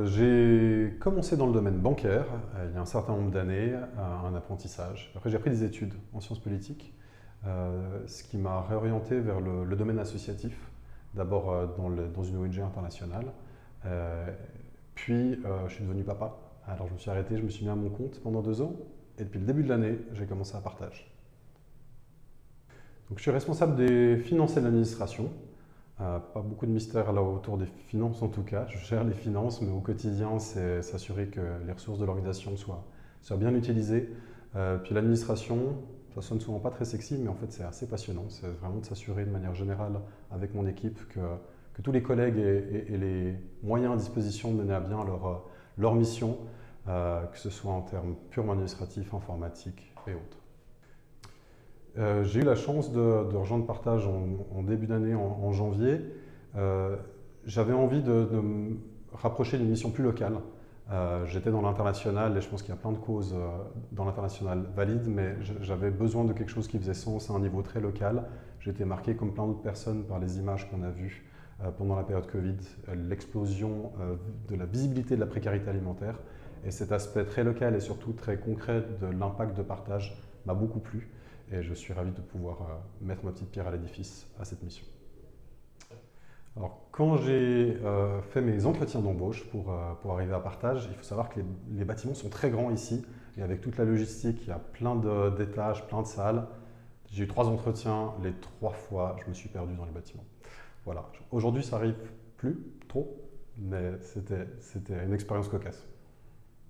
J'ai commencé dans le domaine bancaire il y a un certain nombre d'années, un apprentissage. Après, j'ai appris des études en sciences politiques, ce qui m'a réorienté vers le domaine associatif, d'abord dans une ONG internationale. Euh, puis, je suis devenu papa. Alors, je me suis arrêté, je me suis mis à mon compte pendant 2 ans. Et depuis le début de l'année, j'ai commencé à partage. Donc, je suis responsable des finances et de l'administration. Pas beaucoup de mystère là autour des finances en tout cas. Je gère les finances, mais au quotidien, c'est s'assurer que les ressources de l'organisation soient bien utilisées. Puis l'administration, ça sonne souvent pas très sexy, mais en fait c'est assez passionnant. C'est vraiment de s'assurer de manière générale avec mon équipe que tous les collègues aient les moyens à disposition de mener à bien leur mission, que ce soit en termes purement administratifs, informatiques et autres. J'ai eu la chance de rejoindre Partage en début d'année, en janvier. Euh, J'avais envie de me rapprocher d'une mission plus locale. J'étais dans l'international et je pense qu'il y a plein de causes dans l'international valides, mais j'avais besoin de quelque chose qui faisait sens à un niveau très local. J'ai été marqué, comme plein d'autres personnes, par les images qu'on a vues pendant la période Covid, l'explosion de la visibilité de la précarité alimentaire. Et cet aspect très local et surtout très concret de l'impact de Partage m'a beaucoup plu. Et je suis ravi de pouvoir mettre ma petite pierre à l'édifice à cette mission. Alors, quand j'ai fait mes entretiens d'embauche pour arriver à Partage, il faut savoir que les bâtiments sont très grands ici. Et avec toute la logistique, il y a plein d'étages, plein de salles. J'ai eu 3 entretiens, les 3 fois, je me suis perdu dans les bâtiments. Voilà. Aujourd'hui, ça arrive plus trop, mais c'était une expérience cocasse.